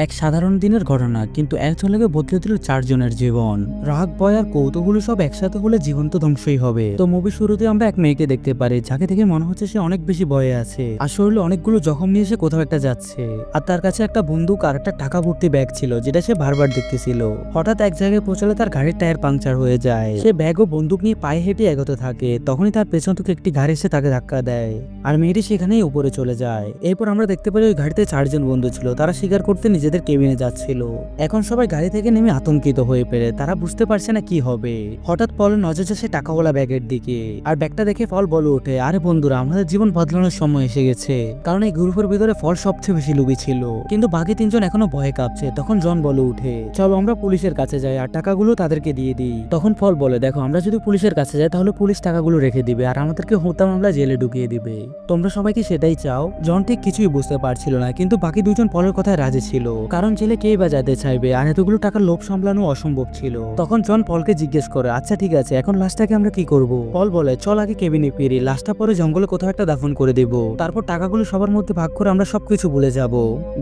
এক সাধারণ দিনের ঘটনা, কিন্তু এক ঝলকে বদলে দিল 4 জনের জীবন। রাগ, ভয় আর কৌতূহল সব একসাথে হলে জীবন তো ধ্বংসই হবে। তো মুভি শুরুতে আমরা এক মেয়েকে দেখতে পারি, যাকে দেখে মনে হচ্ছে সে অনেক বেশি ভয়ে আছে। আসলে অনেকগুলো জখম নিয়ে সে কোথাও একটা যাচ্ছে, আর তার কাছে একটা বন্দুক আর একটা টাকা ভর্তি ব্যাগ ছিল, যেটা সে বারবার দেখতেছিল। হঠাৎ এক জায়গায় পৌঁছালে তার গাড়ির টায়ার পাংচার হয়ে যায়। সে ব্যাগ ও বন্দুক নিয়ে পায়ে হেঁটে এগোতে থাকে। তখনই তার পেছন থেকে একটি গাড়ি এসে তাকে ধাক্কা দেয়, আর মেয়েটি সেখানেই উপরে চলে যায়। এরপর আমরা দেখতে পারি ওই গাড়িতে 4 জন বন্ধু ছিল। তারা শিকার করতে নিজেদের কেবিনে যাচ্ছিল। এখন সবাই গাড়ি থেকে নেমে আতঙ্কিত হয়ে পড়ে, তারা বুঝতে পারছে না কি হবে। হঠাৎ পলের নজর আসে টাকাওয়ালা ব্যাগের দিকে, আর ব্যাগটা দেখে ফল বলে ওঠে, আরে বন্ধুরা, আমাদের জীবন বদলানোর সময় এসে গেছে। কারণ এই গ্রুপের ভিতরে ফল সবচেয়ে বেশি লোভী ছিল, কিন্তু বাকি 3 জন এখনো ভয়ে কাঁপছে। তখন জন বলে উঠে, চলো আমরা পুলিশের কাছে যাই আর টাকাগুলো তাদেরকে দিয়ে দিই। তখন ফল বলে, দেখো, আমরা যদি পুলিশের কাছে যাই তাহলে পুলিশ টাকাগুলো রেখে দিবে আর আমাদেরকে হত্যা মামলা জেলে ঢুকিয়ে দিবে। তোমরা সবাই কি সেটাই চাও? জন ঠিক কিছুই বুঝতে পারছিল না, কিন্তু বাকি 2 জন ফলের কথায় রাজি ছিল, কারণ জেলে কেই বা যেতে চাইবে, আর এতগুলো টাকার লোভ সামলানো অসম্ভব ছিল। তখন জন পলকে জিজ্ঞেস করে, আচ্ছা ঠিক আছে, এখন লাশটাকে আমরা কি করব? পল বলে, চল আগে কেবিনে ফিরি, লাশটা পরে জঙ্গলে কোথাও একটা দাফন করে দেব, তারপর টাকাগুলো সবার মধ্যে ভাগ করে আমরা সবকিছু ভুলে যাব।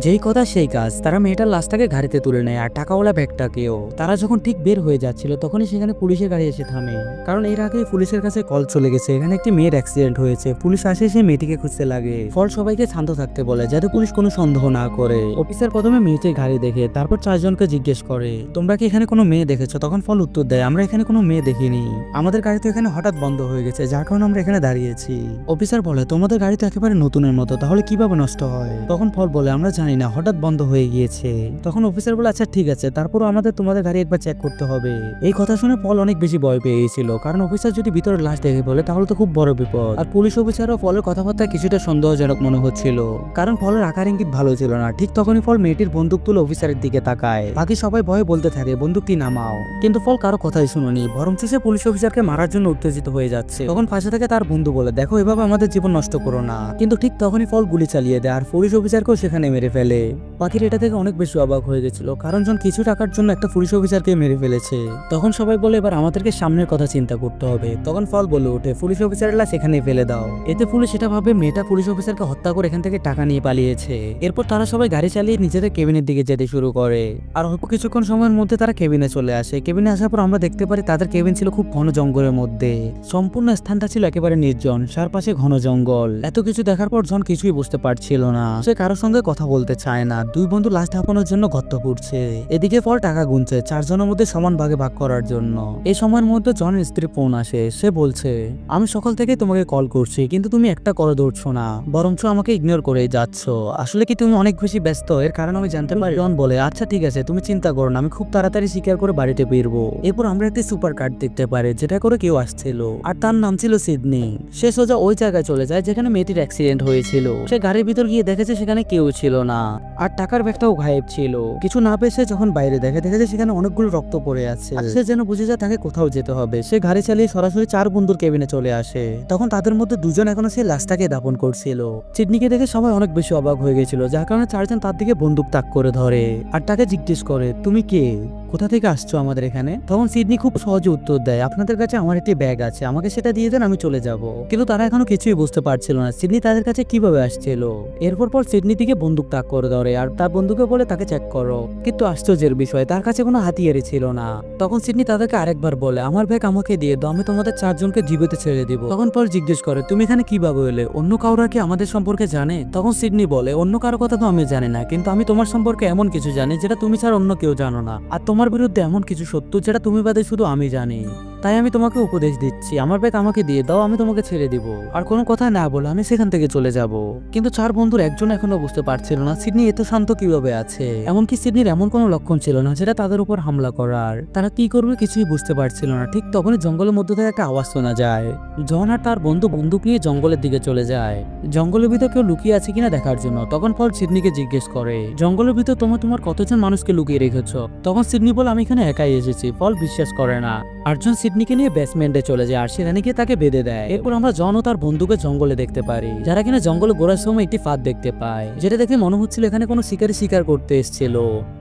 যেই কথা সেই কাজ, তারা মেয়েটার লাশটাকে গাড়িতে তুলে নেয় আর টাকাওয়ালা ব্যাগটাকেও। তারা যখন ঠিক বের হয়ে যাচ্ছিল তখনই সেখানে পুলিশের গাড়ি এসে থামে, কারণ এর আগে পুলিশের কাছে কল চলে গেছে এখানে একটি মেয়ের অ্যাক্সিডেন্ট হয়েছে। পুলিশ আসে, সেই মেয়েটিকে খুঁজতে লাগে। ফল সবাইকে শান্ত থাকতে বলে, যাতে পুলিশ কোনো সন্দেহ না করে। অফিসার প্রথমে মেয়েটির গাড়ি দেখে, তারপর 4 জনকে জিজ্ঞেস করে, তোমরা কি এখানে কোনো মেয়ে দেখেছো? তখন ফল উত্তর দেয়, আমরা এখানে কোনো মেয়ে দেখিনি, আমাদের গাড়ি তো এখানে হঠাৎ বন্ধ হয়ে গেছে, যার কারণে আমরা এখানে দাঁড়িয়েছি। অফিসার বলে, তোমাদের গাড়ি তো একেবারে নতুনের মতো, তাহলে কিভাবে নষ্ট হয়? তখন ফল বলে, আমরা জানি না, হঠাৎ বন্ধ হয়ে গিয়েছে। তখন অফিসার বলে, আচ্ছা ঠিক আছে, তারপরও আমাদের তোমাদের গাড়ি একবার চেক করতে হবে। এই কথা শুনে ফল অনেক বেশি ভয় পেয়ে গেছিল, কারণ অফিসার যদি ভিতরে লাশ দেখে বলে তাহলে তো খুব বড় বিপদ। আর পুলিশ অফিসারও ফলের কথাবার্তা কিছুটা সন্দেহজনক মনে হচ্ছিল, কারণ ফলের আকার ইঙ্গিত ভালো ছিল না। ঠিক তখনই ফল মেয়েটির বন্দুক তুলে অফিসারের দিকে তাকায়। বাকি সবাই ভয়ে বলতে থাকে, বন্দুকটি নামাও, কিন্তু ফল কারো কথাই শুনুনি, বরং সে পুলিশ অফিসারকে মারার জন্য উত্তেজিত হয়ে যাচ্ছে। তখন পাশে থেকে তার বন্ধু বলে, দেখো, এভাবে আমাদের জীবন নষ্ট করো না। কিন্তু ঠিক তখনই ফল গুলি চালিয়ে দেয় আর পুলিশ অফিসারকেও সেখানে মেরে ফেলে। বাকির এটা থেকে অনেক বেশি অবাক হয়ে গেছিল, কারণ জন কিছু টাকার জন্য একটা পুলিশ অফিসারকে মেরে ফেলেছে। তখন সবাই বলে, এবার আমাদেরকে সামনের কথা চিন্তা করতে হবে। তখন ফল বলে ওঠে, পুলিশ অফিসারের লাশ এখানেই ফেলে দাও। এতে পুলিশ এটা ভাবে মেয়েটা পুলিশ অফিসারকে হত্যা করে এখান থেকে টাকা নিয়ে পালিয়েছে। এরপর তারা সবাই গাড়ি চালিয়ে নিজেদের কেবিনের দিকে যেতে শুরু করে, আর অল্প কিছুক্ষণ সময়ের মধ্যে তারা কেবিনে চলে আসে। কেবিনে আসার পর আমরা দেখতে পারি তাদের কেবিন ছিল খুব ঘন জঙ্গলের মধ্যে। সম্পূর্ণ স্থানটা ছিল একেবারে নির্জন, চারপাশে ঘন জঙ্গল। এত কিছু দেখার পর জন কিছুই বুঝতে পারছিল না, সে কারোর সঙ্গে কথা বলতে চায় না। 2 বন্ধু লাশ ঢাপানোর জন্য গর্ত করছে, এদিকে ফল টাকা গুনছে 4 জনের মধ্যে সমান ভাগে ভাগ করার জন্য। এই সময়ের মধ্যে জনের স্ত্রী ফোন আসে, সে বলছে, আমি সকাল থেকে তোমাকে কল করছি, কিন্তু তুমি একটা কল ধরছো না, বরঞ্চ আমাকে ইগনোর করে যাচ্ছ। আসলে কি তুমি অনেক বেশি ব্যস্ত? এর কারণ আমি জানতে পারি। জন বলে, আচ্ছা ঠিক আছে, তুমি চিন্তা করো না, আমি খুব তাড়াতাড়ি শিকার করে বাড়িতে ফিরবো। এরপর আমরা একটি সুপার কার দেখতে পারি, যেটা করে কেউ আসছিল, আর তার নাম ছিল সিডনি। সে সোজা ওই জায়গায় চলে যায় যেখানে মেয়েটির অ্যাক্সিডেন্ট হয়েছিল। সে গাড়ির ভিতর গিয়ে দেখেছে সেখানে কেউ ছিল না, আর টাকার ব্যাগটাও গায়েব ছিল। কিছু না পেয়ে সে যখন বাইরে দেখেছে সেখানে অনেকগুলো রক্ত পড়ে আছে। সে যেন বুঝে যায় তাকে কোথাও যেতে হবে। সে গাড়ি চালিয়ে সরাসরি 4 বন্ধুর কেবিনে চলে আসে। তখন তাদের মধ্যে 2 জন এখনো সেই লাশটাকে দাফন করছিল। সিডনিকে দেখে সবাই অনেক বেশি অবাক হয়ে গেছিল, যার কারণে 4 জন তার দিকে বন্দুক তাক করে ধরে আর তাকে জিজ্ঞেস করে, তুমি কে, কোথা থেকে আসছো আমাদের এখানে? তখন সিডনি খুব সহজে উত্তর দেয়, আপনাদের কাছে আমার একটি ব্যাগ আছে, আমাকে সেটা দিয়ে দেন, আমি চলে যাব। কিন্তু তারা এখনো কিছুই বুঝতে পারছিল না সিডনি তাদের কাছে কিভাবে আসছিল। এরপর সিডনি থেকে বন্দুক তাক করে ধরে আর তার বন্ধুকে বলে তাকে চেক করো, কিন্তু আশ্চর্যের বিষয় তার কাছে কোনো হাতিয়ারই ছিল না। তখন সিডনি তাদেরকে আরেকবার বলে, আমার ব্যাগ আমাকে দিয়ে দাও, আমি তোমাদের 4 জনকে জীবিত ছেড়ে দিব। তখন পল জিজ্ঞেস করে, তুমি এখানে কিভাবে এলে? অন্য কাউরা কি আমাদের সম্পর্কে জানে? তখন সিডনি বলে, অন্য কারো কথা তো আমি জানি না, কিন্তু আমি তোমার সম্পর্কে এমন কিছু জানি যেটা তুমি ছাড়া অন্য কেউ জানো না, আর তোমার বিরুদ্ধে এমন কিছু সত্য যেটা তুমি বাদে শুধু আমি জানি। তাই আমি তোমাকে উপদেশ দিচ্ছি, আমার ব্যাগ আমাকে দিয়ে দাও, আমি তোমাকে ছেড়ে দিব। আর কোনো কথা না বলে আমি সেখান থেকে চলে যাব। কিন্তু 4 বন্ধুর একজন এখনো বুঝতে পারছিল না সিডনি এত শান্ত কিভাবে আছে। এমনকি সিডনির এমন কোনো লক্ষণ ছিল না যেটা তাদের উপর হামলা করার। তারা কি করবে কিছুই বুঝতে পারছিল না। ঠিক তখনই জঙ্গলের মধ্যে থেকে একটা আওয়াজ শোনা যায়। জন আর তার বন্ধু বন্দুক নিয়ে জঙ্গলের দিকে চলে যায়, জঙ্গলের ভিতর কেউ লুকিয়ে আছে কিনা দেখার জন্য। তখন ফল সিডনিকে জিজ্ঞেস করে, জঙ্গলের ভিতর তোমার কতজন মানুষকে লুকিয়ে রেখেছো? তখন সিডনি বলে, আমি এখানে একাই এসেছি। ফল বিশ্বাস করে না। আর্জুন সিডনি সিডনিকে নিয়ে বেসমেন্টে চলে যায় আর সেখানে গিয়ে তাকে বেঁধে দেয়। এরপর আমরা জন ও তার বন্ধুকে জঙ্গলে দেখতে পারি, যারা কিনা জঙ্গলে ঘোরার সময় একটি ফাঁদ দেখতে পায়, যেটা দেখে মনে হচ্ছিল এখানে কোনো শিকারী শিকার করতে এসেছিল।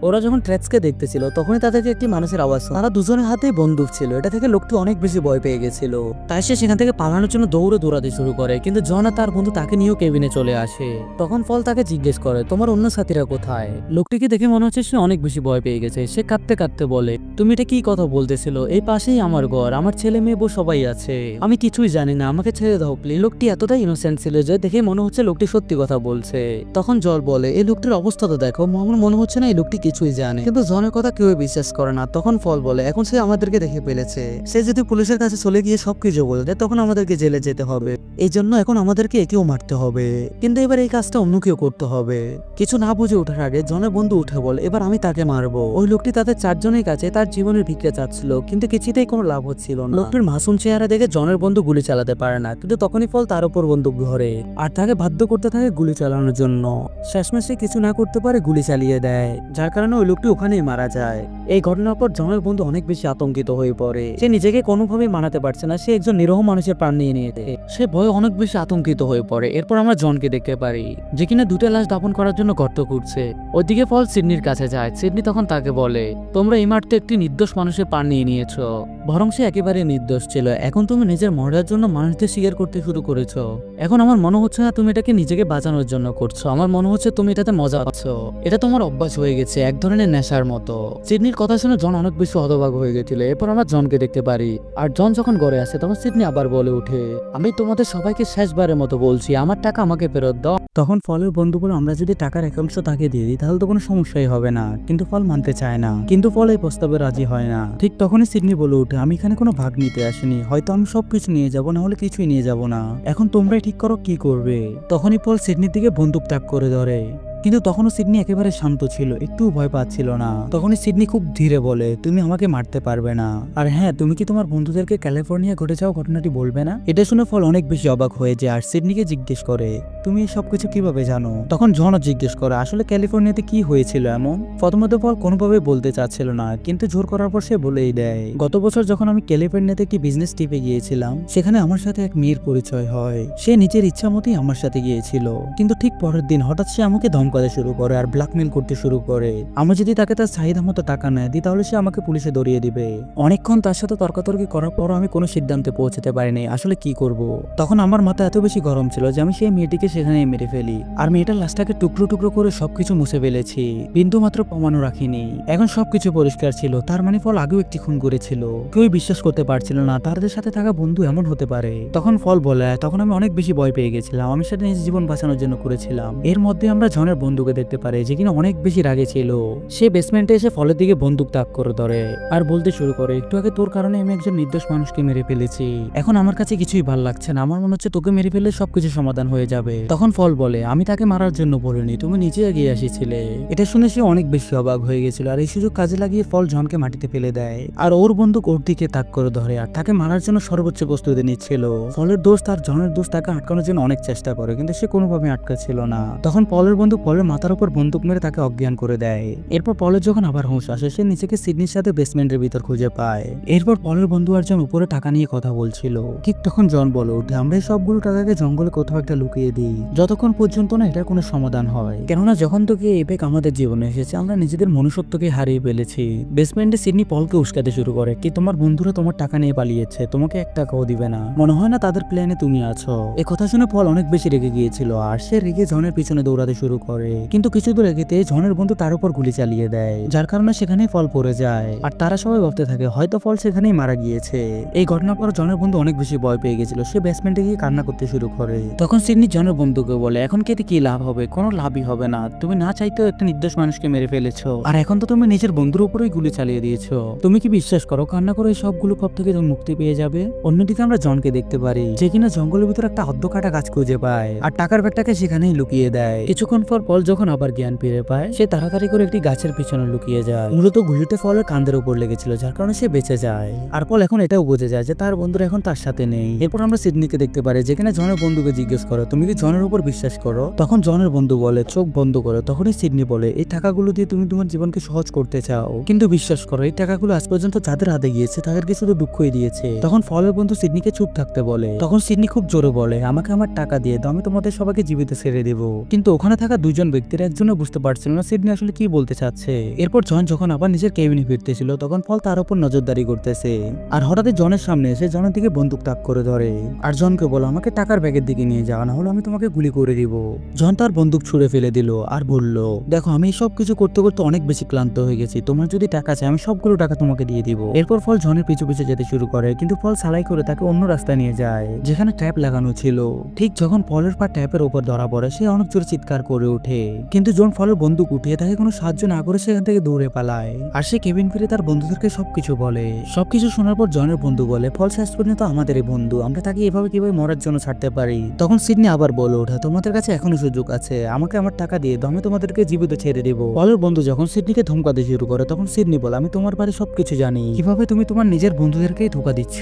ওরা যখন ট্র্যাক্সকে দেখতেছিল তখনই তাদেরকে একটি মানুষের আওয়াজ, তারা দুজনের হাতেই বন্দুক ছিল। এটা থেকে লোকটি অনেক বেশি ভয় পেয়ে গেছিল, তাই সে সেখান থেকে পালানোর জন্য দৌড়াতে শুরু করে। কিন্তু জন আর তার বন্ধু তাকে নিয়েও কেবিনে চলে আসে। তখন ফল তাকে জিজ্ঞেস করে, তোমার অন্য সাথীরা কোথায়? লোকটিকে দেখে মনে হচ্ছে সে অনেক বেশি ভয় পেয়ে গেছে। সে কাঁদতে কাঁদতে বলে, তুমি এটা কি কথা বলতেছিল? এই পাশেই আমার ঘর, আমার ছেলে মেয়ে বউ সবাই আছে, আমি কিছুই জানি না, আমাকে ছেড়ে দাও প্লিজ। লোকটি এতটাই ইনোসেন্ট ছিল যে দেখে মনে হচ্ছে লোকটি সত্যি কথা বলছে। তখন জল বলে, এই লোকটির অবস্থা তো দেখো, আমার মনে হচ্ছে না এই লোকটি কিছুই জানে। কিন্তু জনের কথা কেউ বিশ্বাস করে না। তখন ফল বলে, এখন সে আমাদেরকে দেখে ফেলেছে, সে যদি পুলিশের কাছে চলে গিয়ে সবকিছু বলে দেয় তখন আমাদেরকে জেলে যেতে হবে। এই জন্য এখন আমাদেরকে একেও মারতে হবে, কিন্তু এবার এই কাজটা অন্য কেউ করতে হবে। কিছু না বুঝে ওঠার আগে জনের বন্ধু উঠে বলে, এবার আমি তাকে মারবো। ওই লোকটি তাদের চারজনের কাছে তার জীবনের ভিক্ষা চাচ্ছিল, কিন্তু কিছুতেই কোনো লাভ হচ্ছিল না। লোকটির মাসুম চেহারা দেখে জনের বন্ধু গুলি চালাতে পারে না, কিন্তু তখনই ফল তার উপর বন্দুক ধরে আর তাকে বাধ্য করতে থাকে গুলি চালানোর জন্য। শেষমেশে কিছু না করতে পারে গুলি চালিয়ে দেয়, যার কারণে ওই লোকটি ওখানেই মারা যায়। এই ঘটনার পর জনের বন্ধু অনেক বেশি আতঙ্কিত হয়ে পড়ে। সে নিজেকে কোনোভাবেই মানাতে পারছে না, সে একজন নিরহ মানুষের প্রাণ নিয়ে নিয়েছে। সে ভয়ে অনেক বেশি আতঙ্কিত হয়ে পড়ে। এরপর আমরা জনকে দেখতে পারি, যে কিনা দুটো লাশ দাফন করার জন্য গর্ত খুঁড়ছে। ওইদিকে ফল সিডনির কাছে যায়। সিডনি তখন তাকে বলে, তোমরা এই মাঠে একটি নির্দোষ মানুষের প্রাণ নিয়ে নিয়েছো, বরং সে একেবারে নির্দোষ ছিল। এখন তুমি নিজের মর্যাদার জন্য মানুষদের স্বীকার করতে শুরু করেছো। এখন আমার মনে হচ্ছে না তুমি এটাকে নিজেকে বাঁচানোর জন্য করছো, আমার মনে হচ্ছে তুমি এটাতে মজা পাচ্ছ। এটা তোমার অভ্যাস হয়ে গেছে, এক ধরনের নেশার মতো। সিডনির কথা শুনে জন অনেক বেশি হতবাক হয়ে গেছিল। এরপর আমরা জনকে দেখতে পারি, আর জন যখন ঘরে আসে তখন সিডনি আবার বলে উঠে, আমি তোমাদের সবাইকে শেষবারের মতো বলছি, আমার টাকা আমাকে ফেরত দাও। তখন ফলের বন্ধু বলে, আমরা যদি টাকার একাংশ তাকে দিয়ে দিই তাহলে তো কোনো সমস্যাই হবে না, কিন্তু ফল মানতে চায় না। কিন্তু ফল এই প্রস্তাবে রাজি হয় না। ঠিক তখনই সিডনি বলে উঠে, আমি এখানে কোনো ভাগ নিতে আসিনি, হয়তো আমি সবকিছু নিয়ে যাবো, না হলে কিছুই নিয়ে যাব না। এখন তোমরাই ঠিক করো কি করবে। তখনই ফল সিডনির দিকে বন্দুক তাক করে ধরে, কিন্তু তখনও সিডনি একেবারে শান্ত ছিল, একটু ভয় পাচ্ছিল না। তখনই সিডনি খুব ধীরে বলে, তুমি আমাকে মারতে পারবে না, আর হ্যাঁ, তুমি কি তোমার বন্ধুদেরকে ক্যালিফোর্নিয়া ঘটে যাওয়া ঘটনাটি বলবে না? এটা শুনে ফল অনেক বেশি অবাক হয়ে যায় আর সিডনিকে জিজ্ঞেস করে, তুমি এই সবকিছু কিভাবে জানো? তখন জনও জিজ্ঞেস করে, আসলে ক্যালিফোর্নিয়াতে কি হয়েছিল এমন? প্রথমত ফল কোনোভাবে বলতে চাচ্ছিল না, কিন্তু জোর করার পর সে বলেই দেয়, গত বছর যখন আমি ক্যালিফোর্নিয়াতে একটি বিজনেস ট্রিপে গিয়েছিলাম, সেখানে আমার সাথে এক মেয়ের পরিচয় হয়। সে নিজের ইচ্ছা মতোই আমার সাথে গিয়েছিল, কিন্তু ঠিক পরের দিন হঠাৎ সে আমাকে ধমকাতে শুরু করে আর ব্ল্যাকমেল করতে শুরু করে। আমি যদি তাকে তার চাহিদা মতো টাকা না দিই তাহলে সে আমাকে পুলিশে ধরিয়ে দিবে। অনেকক্ষণ তার সাথে তর্কাতর্কি করার পরও আমি কোনো সিদ্ধান্তে পৌঁছাতে পারিনি আসলে কি করব। তখন আমার মাথা এত বেশি গরম ছিল যে আমি সেই মেয়েটিকে সেখানে মেরে ফেলি, আর মেয়েটার লাশটাকে টুকরো টুকরো করে সবকিছু মুছে ফেলেছি, বিন্দু মাত্র প্রমাণও রাখিনি। এখন সবকিছু পরিষ্কার ছিল, তার মানে ফল আগেও একটি খুন করেছিল। কেউ বিশ্বাস করতে পারছিল না তাদের সাথে থাকা বন্ধু এমন হতে পারে। তখন ফল বলে, তখন আমি অনেক বেশি ভয় পেয়ে গেছিলাম, আমি সেটা নিজের জীবন বাঁচানোর জন্য করেছিলাম। এর মধ্যে আমরা জনের বন্ধুকে দেখতে পারে, যে কিনা অনেক বেশি রাগে ছিল। সে বেসমেন্টে এসে ফলের দিকে বন্দুক তাক করে ধরে আর বলতে শুরু করে, একটু আগে তোর কারণে আমি একজন নির্দোষ মানুষকে মেরে ফেলেছি, এখন আমার কাছে কিছুই ভালো লাগছে না, আমার মনে হচ্ছে তোকে মেরে ফেললে সবকিছু সমাধান হয়ে যাবে। তখন ফল বলে, আমি তাকে মারার জন্য বলিনি, তুমি নিজে এগিয়ে আসিছিলে। এটা শুনে সে অনেক বেশি অবাক হয়ে গেছিল, আর এই সুযোগ কাজে লাগিয়ে ফল জনকে মাটিতে ফেলে দেয় আর ওর বন্দুক ওর দিকে তাক করে ধরে আর তাকে মারার জন্য সর্বোচ্চ প্রস্তুতি নিচ্ছিল। ফলের দোস্ত আর জনের দোস্ত তাকে আটকানোর জন্য অনেক চেষ্টা করে, কিন্তু সে কোনোভাবে আটকাচ্ছিল না। তখন পলের বন্দুক পলের মাথার উপর বন্দুক মেরে তাকে অজ্ঞান করে দেয়। এরপর পলের যখন আবার হুঁশ আসে, সে নিজেকে সিডনির সাথে বেসমেন্টের ভিতর খুঁজে পায়। এরপর পলের বন্ধু আর জন উপরে টাকা নিয়ে কথা বলছিল। ঠিক তখন জন বলে উঠে, আমরা এই সবগুলো টাকাকে জঙ্গলে কোথাও একটা লুকিয়ে দিই, যতক্ষণ পর্যন্ত না এটার কোনো সমাধান হয়। কেননা যখন থেকে এই ব্যাগ আমাদের জীবনে এসেছে আমরা নিজেদের মনুষ্যত্বকে হারিয়ে ফেলেছি। বেসমেন্টে সিডনি পলকে উস্কাতে শুরু করে, কি তোমার বন্ধুরা তোমার টাকা নিয়ে পালিয়েছে, তোমাকে 1 টাকাও দিবে না, মনে হয় না তাদের প্ল্যানে তুমি আছো। এই কথা শুনে পল অনেক বেশি রেগে গিয়েছিল আর সে রেগে জনের পিছনে দৌড়াতে শুরু করে, কিন্তু কিছু দূর এগিয়ে জনের বন্ধু তার উপর গুলি চালিয়ে দেয়, যার কারণে সেখানেই ফল পড়ে যায় আর তারা সবাই ভাবতে থাকে হয়তো ফল সেখানেই মারা গিয়েছে। এই ঘটনার পর জনের বন্ধু অনেক বেশি ভয় পেয়ে গেছিল, সে বেসমেন্টে গিয়ে কান্না করতে শুরু করে। তখন সিডনি জনের বন্ধুকে বলে, এখন কেটে কি লাভ হবে, কোনো লাভই হবে না, তুমি না চাইতেও একটা নির্দোষ মানুষকে মেরে ফেলেছো, আর এখন তো তুমি নিজের বন্ধুর উপরেই গুলি চালিয়ে দিয়েছো। তুমি কি বিশ্বাস করো কান্না করে সবগুলো পাপ থেকে তুমি মুক্তি পেয়ে যাবে? অন্যদিকে আমরা জনকে দেখতে পারি, যে কিনা জঙ্গলের ভিতর একটা অর্ধকাটা গাছ খুঁজে পায় আর টাকার ব্যাগটাকে সেখানেই লুকিয়ে দেয়। কিছুক্ষণ পর ফল যখন আবার জ্ঞান ফিরে পায় সে তাড়াতাড়ি করে একটি গাছের পিছনে লুকিয়ে যায়। মূলত গুলিতে ফলের কাঁধের উপর লেগেছিল, যার কারণে সে বেঁচে যায়। আর ফল এখন এটাও বুঝে যায় যে তার বন্ধুরা এখন তার সাথে নেই। এরপর আমরা সিডনিকে দেখতে পারি, যেখানে জনের বন্ধুকে জিজ্ঞেস করো তুমি কি জনের উপর বিশ্বাস করো। তখন জনের বন্ধু বলে চোখ বন্ধ করো। তখনই সিডনি বলে এই টাকাগুলো দিয়ে তুমি তোমার জীবনকে সহজ করতে চাও, কিন্তু বিশ্বাস করো এই টাকাগুলো আজ পর্যন্ত যাদের হাতে গিয়েছে তাদেরকে শুধু দুঃখই দিয়েছে। তখন ফলের বন্ধু সিডনিকে চুপ থাকতে বলে। তখন সিডনি খুব জোরে বলে আমাকে আমার টাকা দিয়ে দাও, আমি তোমাদের সবাইকে জীবিত ছেড়ে দেবো। কিন্তু ওখানে থাকা দুইজন ব্যক্তির একজনও বুঝতে পারছিল না সিডনি আসলে কি বলতে চাচ্ছে। এরপর জন যখন আবার নিজের কেবিনে ফিরতেছিল তখন ফল তার উপর নজরদারি করতেছে। আর হঠাৎ জনের সামনে এসে জনের দিকে বন্দুক তাক করে ধরে আর জনকে বলো আমাকে টাকার ব্যাগের দিকে নিয়ে যাও, না হলে আমি তোমাকে গুলি করে দিব। জন তার বন্দুক ছুড়ে ফেলে দিল আর বলল দেখো আমি সব কিছু করতে করতে অনেক বেশি ক্লান্ত হয়ে গেছি, তোমার যদি টাকা চাই আমি সবগুলো টাকা তোমাকে দিয়ে দিব। এরপর ফল জনের পিছু পিছু যেতে শুরু করে, কিন্তু ফল সালাই করে তাকে অন্য রাস্তায় নিয়ে যায় যেখানে ট্র্যাপ লাগানো ছিল। ঠিক যখন ফলের পা ট্র্যাপের উপর ধরা পড়ে সে অনেক জোরে চিৎকার করে ওঠে, কিন্তু জন ফলের বন্দুক উঠিয়ে তাকে কোনো সাহায্য না করে সেখান থেকে দৌড়ে পালায়। আর সে কেবিন ফিরে তার বন্ধুদেরকে সবকিছু বলে। সবকিছু শোনার পর জনের বন্ধু বলে ফল শেষ পর্যন্ত আমাদেরই বন্ধু, আমরা তাকে এভাবে কিভাবে মরার জন্য ছাড়তে পারি। তখন সিডনি আবার বলে ওঠে তোমাদের কাছে এখনো সুযোগ আছে, আমাকে আমার টাকা দিয়ে দাও, আমি তোমাদেরকে জীবিত ছেড়ে দেবো। ফলের বন্ধু যখন সিডনিকে ধমকাতে শুরু করে তখন সিডনি বলে আমি তোমার বাড়ি সবকিছু জানি, কিভাবে তুমি তোমার নিজের বন্ধুদেরকেই ধোকা দিচ্ছ।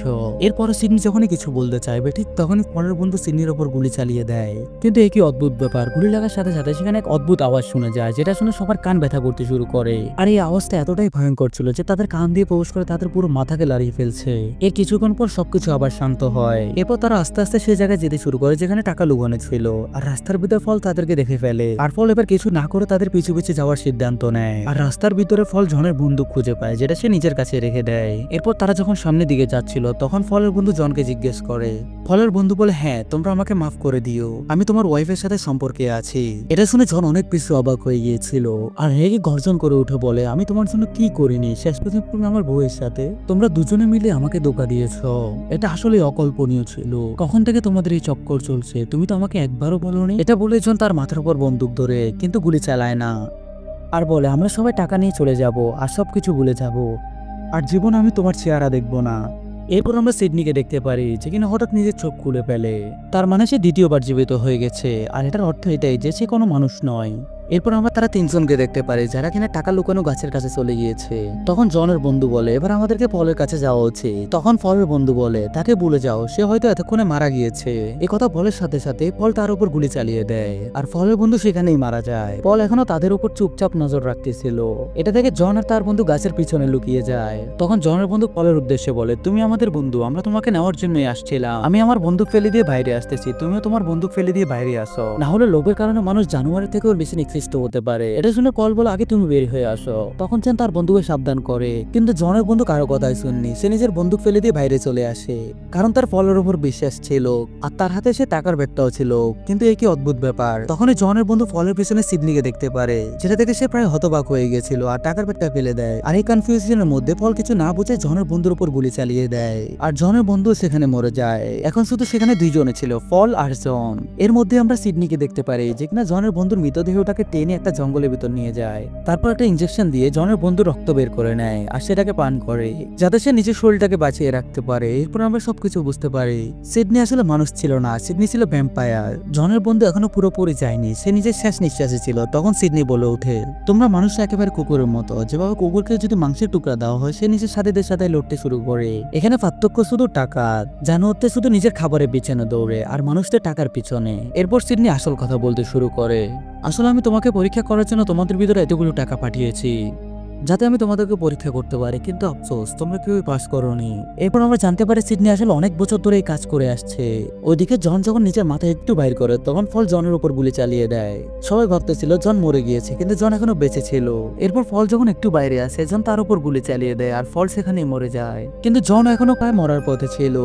এরপরে সিডনি যখনই কিছু বলতে চাইবে ঠিক তখনই ফলের বন্ধু সিডনির ওপর গুলি চালিয়ে দেয়। কিন্তু একই অদ্ভুত ব্যাপার, গুলি লাগার সাথে সাথে সেখানে এক অদ্ভুত আওয়াজ শুনে যায় যেটা শুনে সবার কান ব্যথা করতে শুরু করে। আর এই আওয়াজটা এতটাই ভয়ঙ্কর ছিল যে তাদের কান দিয়ে প্রবেশ করে তাদের পুরো মাথাকে লাড়িয়ে ফেলছে। এর কিছুক্ষণ পর সবকিছু আবার শান্ত হয়। এরপর তারা আস্তে আস্তে সেই জায়গায় যেতে শুরু করে যেখানে টাকা লুকানো ছিল। আর রাস্তার ভিতরে ফল তাদেরকে দেখে ফেলে আর ফল এবার কিছু না করে তাদের পিছু পিছু যাওয়ার সিদ্ধান্ত নেয়। আর রাস্তার ভিতরে ফল জনের বন্দুক খুঁজে পায় যেটা সে নিজের কাছে রেখে দেয়। এরপর তারা যখন সামনের দিকে যাচ্ছিল তখন ফলের বন্ধু জনকে জিজ্ঞেস করে। ফলের বন্ধু বলে হ্যাঁ তোমরা আমাকে মাফ করে দিও, আমি তোমার ওয়াইফের সাথে সম্পর্কে আছি। এটা শুনে জন অনেক বেশি অবাক হয়ে গিয়েছিল আর রেগে গর্জন করে উঠে বলে আমি তোমার জন্য কি করিনি, শেষ পর্যন্ত তুমি আমার বউয়ের সাথে তোমরা দুজনে মিলে আমাকে ধোঁকা দিয়েছ। এটা আসলে অকল্পনীয় ছিল, কখন থেকে তোমাদের এই চক্কর চলছে, তুমি তো আমাকে একবারও বলোনি। এটা বলে জন তার মাথার উপর বন্দুক ধরে কিন্তু গুলি চালায় না আর বলে আমরা সবাই টাকা নিয়ে চলে যাব আর সবকিছু ভুলে যাব আর জীবন আমি তোমার চেহারা দেখবো না। এরপর আমরা সিডনিকে দেখতে পারি যে কিনা হঠাৎ নিজের চোখ খুলে ফেলে, তার মানে সে দ্বিতীয়বার জীবিত হয়ে গেছে। আর এটার অর্থ এটাই যে সে কোনো মানুষ নয়। এরপর আমরা তারা তিনজনকে দেখতে পারি যারা কিনা টাকা লুকানো গাছের কাছে চলে গিয়েছে। তখন জনের বন্ধু বলে এবার আমাদেরকে ফলের কাছে যাওয়া উচিত। তখন ফলের বন্ধু বলে তাকে ভুলে যাও, সে হয়তো এতক্ষণে মারা গিয়েছে। এই কথা বলার সাথে সাথে ফল তার উপর গুলি চালিয়ে দেয় আর ফলের বন্ধু সেখানেই মারা যায়। ফল এখনো তাদের উপর চুপচাপ নজর রাখতেছিল। এটা থেকে জন আর তার বন্ধু গাছের পিছনে লুকিয়ে যায়। তখন জনের বন্ধু ফলের উদ্দেশ্যে বলে তুমি আমাদের বন্ধু, আমরা তোমাকে নেওয়ার জন্যই আসছিলাম। আমি আমার বন্দুক ফেলে দিয়ে বাইরে আসতেছি, তুমিও তোমার বন্দুক ফেলে দিয়ে বাইরে আসো, না হলে লোভের কারণে মানুষ জানুয়ারি থেকেও বেশি নিকৃষ্ট হতে পারে। এটা শুনে কল বলে আগে তুমি বের হয়ে আসো। তখন জন তার বন্ধুকে সাবধান করে, কিন্তু জনের বন্ধু কারো কথাই শুননি। সে নিজের বন্দুক ফেলে দিয়ে বাইরে চলে আসে কারণ তার ফলের উপর বিশ্বাস ছিল আর তার হাতে সে টাকার ব্যাগটাও ছিল। কিন্তু একই অদ্ভুত ব্যাপার, তখনই জনের বন্ধু ফলের পিছনে সিডনিকে দেখতে পারে যেটা থেকে সে প্রায় হতবাক হয়ে গেছিল আর টাকার ব্যাগটা ফেলে দেয়। আর এই কনফিউশনের মধ্যে ফল কিছু না বুঝে জনের বন্ধুর উপর গুলি চালিয়ে দেয় আর জনের বন্ধু সেখানে মরে যায়। এখন শুধু সেখানে দুইজনে ছিল, ফল আর জন। এর মধ্যে আমরা সিডনিকে দেখতে পারি যে কিনা জনের বন্ধুর মৃতদেহটাকে টেনে একটা জঙ্গলের ভিতর নিয়ে যায়। তারপর একটা ইনজেকশন দিয়ে জনের বন্ধু রক্ত বের করে নেয় আর সেটাকে পান করে যাতে সে নিজের শরীরটাকে বাঁচিয়ে রাখতে পারে। এরপর আমরা সবকিছু বুঝতে পারি সিডনি আসলে মানুষ ছিল না, সিডনি ছিল ভ্যাম্পায়ার। জনের বন্ধু এখনো পুরোপুরি যায়নি, সে নিজের শেষ নিঃশ্বাসে ছিল। তখন সিডনি বলে ওঠে তোমরা মানুষ একেবারে কুকুরের মতো, যেভাবে কুকুরকে যদি মাংসের টুকরা দেওয়া হয় সে নিজের সাথীদের সাথে লড়তে শুরু করে। এখানে পার্থক্য শুধু টাকা, জানোয়ারতে শুধু নিজের খাবারের পিছনে দৌড়ে আর মানুষদের টাকার পিছনে। এরপর সিডনি আসল কথা বলতে শুরু করে, আসলে আমি তোমাকে পরীক্ষা করার জন্য তোমাদের ভিতরে এতগুলো টাকা পাঠিয়েছি যাতে আমি তোমাদেরকে পরীক্ষা করতে পারি, কিন্তু আফসোস তোমরা কেউই পাস করোনি। এরপর আমরা জানতে পারি সিডনি আসলে অনেক বছর ধরে এই কাজ করে আসছে। ওইদিকে জন যখন নিজের মাথায় একটু বাইর করে তখন ফল জনের উপর গুলি চালিয়ে দেয়। সবাই ভাবতেছিল জন মরে গিয়েছে, কিন্তু জন এখনো বেঁচে ছিল। এরপর ফল যখন একটু বাইরে আসে জন তার উপর গুলি চালিয়ে দেয় আর ফল সেখানেই মরে যায়। কিন্তু জন এখনো প্রায় মরার পথে ছিল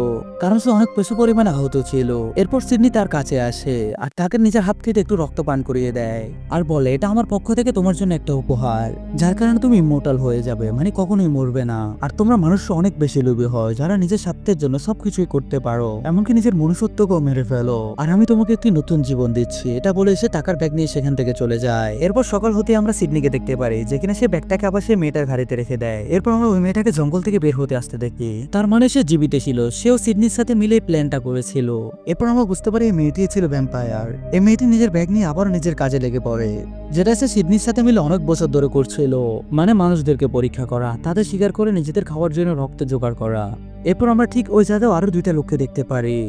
কারণ সে অনেক বেশি পরিমাণে আহত ছিল। এরপর সিডনি তার কাছে আসে আর তাকে নিজের হাত থেকে একটু রক্ত পান করিয়ে দেয় আর বলে এটা আমার পক্ষ থেকে তোমার জন্য একটা উপহার, যার কারণে তুমি ইমোর্টাল হয়ে যাবে, মানে কখনোই মরবে না। আর তোমরা মানুষ অনেক বেশি লোভী হয়, যারা নিজের স্বার্থের জন্য সবকিছুই করতে পারো, এমনকি নিজের মনুষ্যত্বকেও মেরে ফেলো। আর আমি তোমাকে একটি নতুন জীবন দিচ্ছি, এটা বলে সে টাকার ব্যাগ নিয়ে সেখান থেকে চলে যায়। এরপর সকাল হতে আমরা সিডনিকে দেখতে পারি, যেখানে সে ব্যাগটাকে আবার সে মেয়েটার ঘাড়িতে রেখে দেয়। এরপর আমরা ওই মেয়েটাকে জঙ্গল থেকে বের হতে আসতে দেখি, তার মানে সে জীবিত ছিল, সেও সিডনির সাথে মিলে প্ল্যানটা করেছিল। এরপর আমরা বুঝতে পারি এই মেয়েটি ছিল ভ্যাম্পায়ার। এই মেয়েটি নিজের ব্যাগ নিয়ে আবার নিজের কাজে লেগে পড়ে, যেটা সে সিডনির সাথে মিলে অনেক বছর ধরে করছিল, মানে মানুষদেরকে পরীক্ষা করা, তাদের শিকার করে নিজেদের খাওয়ার জন্য রক্ত জোগাড় করা। এরপর আমরা ঠিক ওই জায়গায় আরো দুইটা লোককে দেখতে পারি,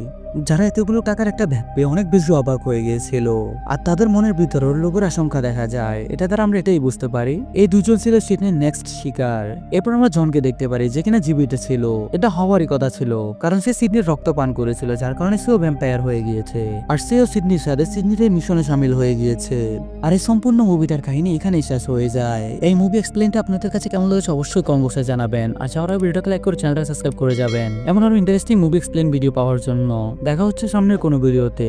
যারা এতগুলো টাকার একটা ব্যাগ পেয়ে অনেক বেশি অবাক হয়ে গিয়েছিল। আর তাদের মনের ভিতরে লোকের আশঙ্কা দেখা যায়, এটা দ্বারা আমরা এটাই বুঝতে পারি এই দুজন ছিল সিডনির নেক্সট শিকার। এরপর আমরা জনকে দেখতে পারি, যে কিনা জীবিত ছিল। এটা হওয়ারই কথা ছিল, কারণ সে সিডনির রক্ত পান করেছিল, যার কারণে সেও ভ্যাম্পায়ার হয়ে গিয়েছে। আর সেও সিডনির সাথে সিডনির এই মিশনে সামিল হয়ে গিয়েছে। আর এই সম্পূর্ণ মুভিটার কাহিনী এখানেই শেষ হয়ে যায়। এই মুভি এক্সপ্লেনটা আপনাদের কাছে কেমন লেগেছে অবশ্যই কমেন্ট বক্সে জানাবেন। আর যারা ভিডিওটাকে লাইক করে চ্যানেলটা সাবস্ক্রাইব করে যাবেন এমন আরো ইন্টারেস্টিং মুভি এক্সপ্লেন ভিডিও পাওয়ার জন্য। দেখা হচ্ছে সামনের কোনো ভিডিওতে।